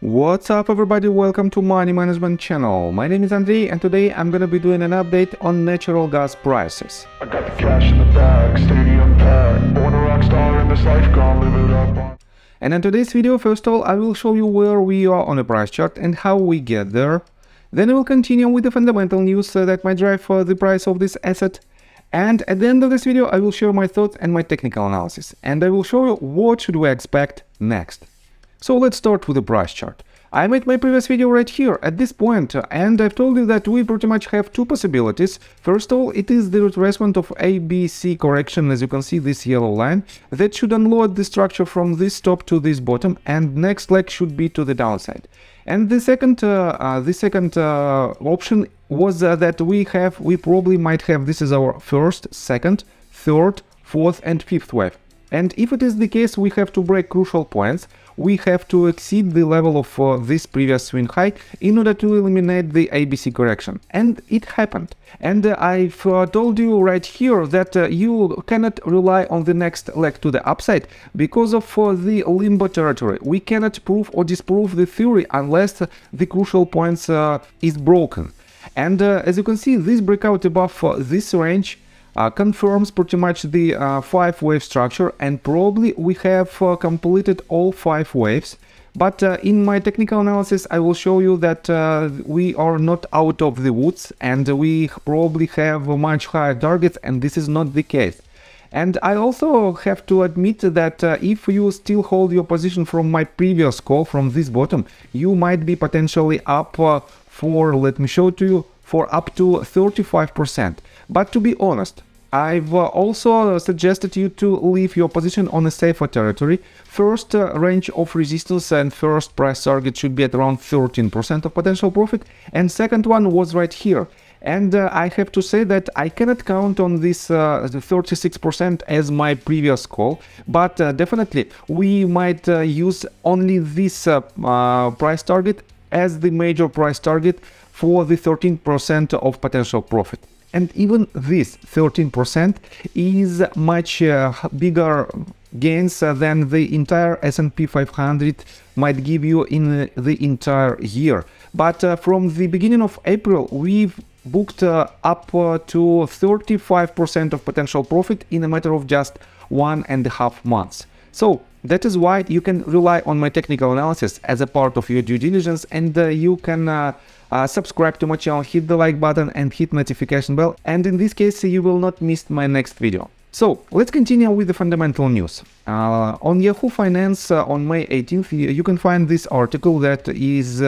What's up everybody, welcome to Money Management channel. My name is Andrei and today I'm gonna be doing an update on natural gas prices. I got the cash in the bag, stadium packed, born a rock star in this life, gonna live it up. And in today's video, first of all, I will show you where we are on the price chart and how we get there. Then I will continue with the fundamental news that might drive the price of this asset. And at the end of this video, I will share my thoughts and my technical analysis. And I will show you what should we expect next. So let's start with the price chart. I made my previous video right here at this point, and I've told you that we pretty much have two possibilities. First of all, it is the retracement of ABC correction, as you can see this yellow line, that should unload the structure from this top to this bottom, and next leg should be to the downside. And the second option was that we probably might have, this is our first, second, third, fourth and fifth wave. And if it is the case, we have to break crucial points. We have to exceed the level of this previous swing high in order to eliminate the ABC correction. And it happened. And I've told you right here that you cannot rely on the next leg to the upside because of the limbo territory. We cannot prove or disprove the theory unless the crucial points is broken. And as you can see, this breakout above this range confirms pretty much the 5-wave structure, and probably we have completed all 5 waves. But in my technical analysis, I will show you that we are not out of the woods and we probably have much higher targets, and this is not the case. And I also have to admit that if you still hold your position from my previous call from this bottom, you might be potentially up for, let me show to you, for up to 35%. But to be honest, I've also suggested you to leave your position on a safer territory. First range of resistance and first price target should be at around 13% of potential profit, and second one was right here. And I have to say that I cannot count on this 36% as my previous call, but definitely we might use only this price target as the major price target for the 13% of potential profit. And even this 13% is much bigger gains than the entire S&P 500 might give you in the entire year. But from the beginning of April, we've booked up to 35% of potential profit in a matter of just 1.5 months. So that is why you can rely on my technical analysis as a part of your due diligence, and you can subscribe to my channel, hit the like button and hit notification bell, and in this case you will not miss my next video. So let's continue with the fundamental news. On Yahoo Finance on May 18th you can find this article that was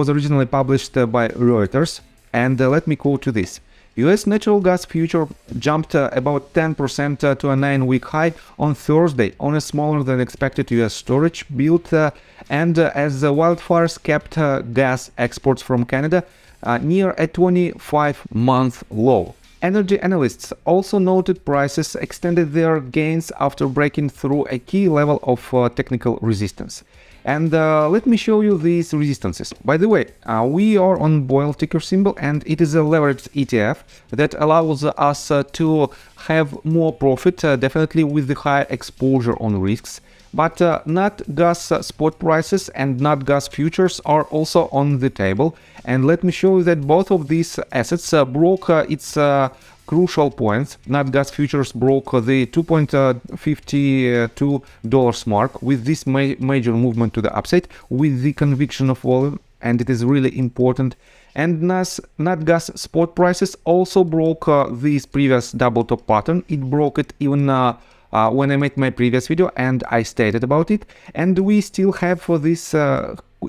originally published by Reuters, and let me quote to this. US natural gas future jumped about 10% to a 9-week high on Thursday on a smaller than expected US storage build, and as the wildfires kept gas exports from Canada near a 25-month low. Energy analysts also noted prices extended their gains after breaking through a key level of technical resistance. And let me show you these resistances. By the way, we are on BOIL ticker symbol, and it is a leveraged ETF that allows us to have more profit, definitely with the higher exposure on risks. But nat gas spot prices and nat gas futures are also on the table. And let me show you that both of these assets broke its crucial points. Nat gas futures broke the $2.52 mark with this major movement to the upside with the conviction of volume, and it is really important. And nat gas spot prices also broke this previous double top pattern. It broke it even when I made my previous video and I stated about it, and we still have for this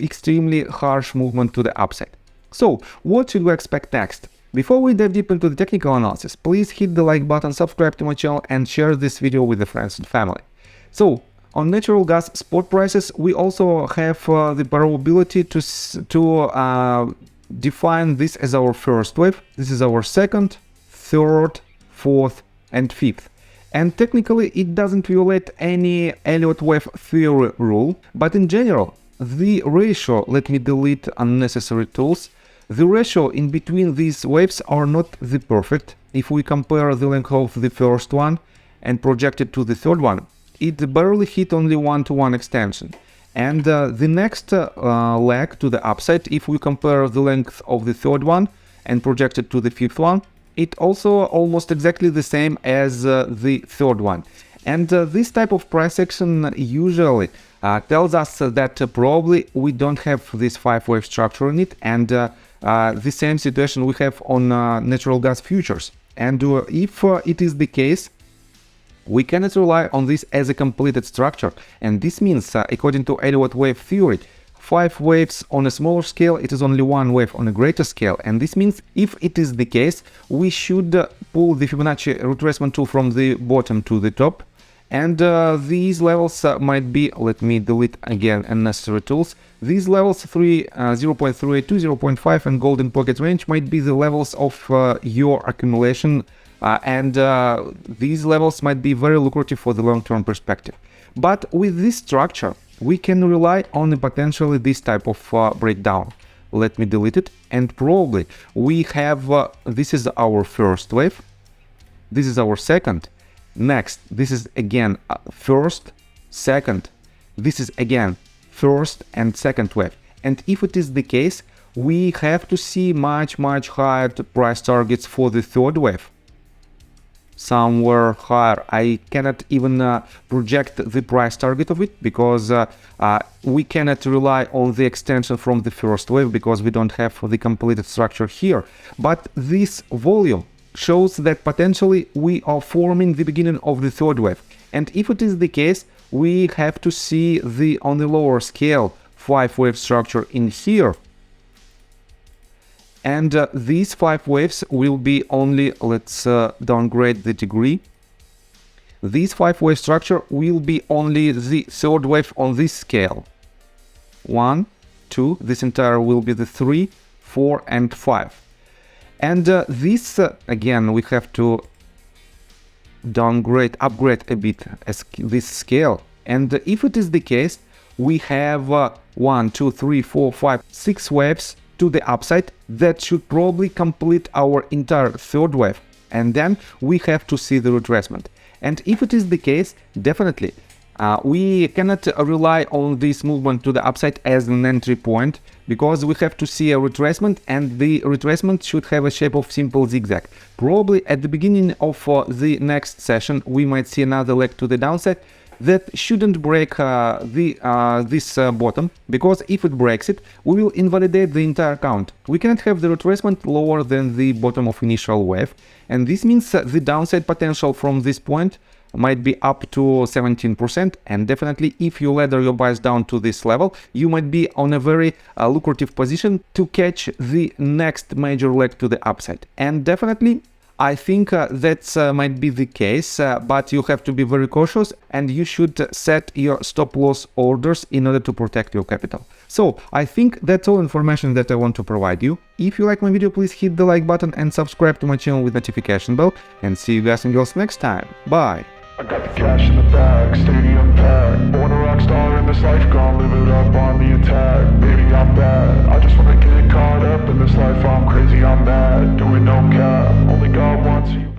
extremely harsh movement to the upside. So what should we expect next? Before we dive deep into the technical analysis, please hit the like button, subscribe to my channel and share this video with the friends and family. So on natural gas spot prices, we also have the probability to define this as our first wave. This is our second, third, fourth and fifth. And technically it doesn't violate any Elliott wave theory rule, but in general, the ratio, let me delete unnecessary tools, the ratio in between these waves are not the perfect. If we compare the length of the first one and project it to the third one, it barely hit only 1-to-1 extension. And the next leg to the upside, if we compare the length of the third one and project it to the fifth one, it also almost exactly the same as the third one. And this type of price action usually tells us that probably we don't have this 5-wave structure in it, and the same situation we have on natural gas futures. And if it is the case, we cannot rely on this as a completed structure, and this means, according to Elliott wave theory, 5 waves on a smaller scale, it is only 1 wave on a greater scale, and this means if it is the case, we should pull the Fibonacci retracement tool from the bottom to the top, and these levels might be, let me delete again unnecessary tools, these levels 0.382, 0.5 and golden pocket range might be the levels of your accumulation, and these levels might be very lucrative for the long-term perspective. But with this structure, we can rely on potentially this type of breakdown. Let me delete it, and probably we have, this is our first wave, this is our second, next, this is again first, second, this is again first and second wave. And if it is the case, we have to see much higher price targets for the third wave. Somewhere higher. I cannot even project the price target of it, because we cannot rely on the extension from the first wave, because we don't have the completed structure here. But this volume shows that potentially we are forming the beginning of the third wave. And if it is the case, we have to see the on the lower scale 5-wave structure in here. And these 5 waves will be only, let's downgrade the degree. This 5-wave structure will be only the third wave on this scale. 1, 2, this entire will be the 3, 4 and 5. And this, again, we have to upgrade a bit as this scale. And if it is the case, we have 1, 2, 3, 4, 5, 6 waves to the upside that should probably complete our entire third wave, and then we have to see the retracement. And if it is the case, definitely we cannot rely on this movement to the upside as an entry point, because we have to see a retracement, and the retracement should have a shape of simple zigzag. Probably at the beginning of the next session we might see another leg to the downside that shouldn't break this bottom, because if it breaks it, we will invalidate the entire count. We cannot have the retracement lower than the bottom of initial wave, and this means the downside potential from this point might be up to 17%, and definitely if you ladder your buys down to this level, you might be on a very lucrative position to catch the next major leg to the upside. And definitely I think that might be the case, but you have to be very cautious, and you should set your stop loss orders in order to protect your capital. So I think that's all information that I want to provide you. If you like my video, please hit the like button and subscribe to my channel with notification bell, and see you guys and girls next time. Bye! I got the cash in the bag, stadium packed. Born a rock star in this life, gonna live it up on the attack. Baby, I'm bad, I just wanna get caught up in this life. I'm crazy, I'm mad, doing no cap. Only God wants you.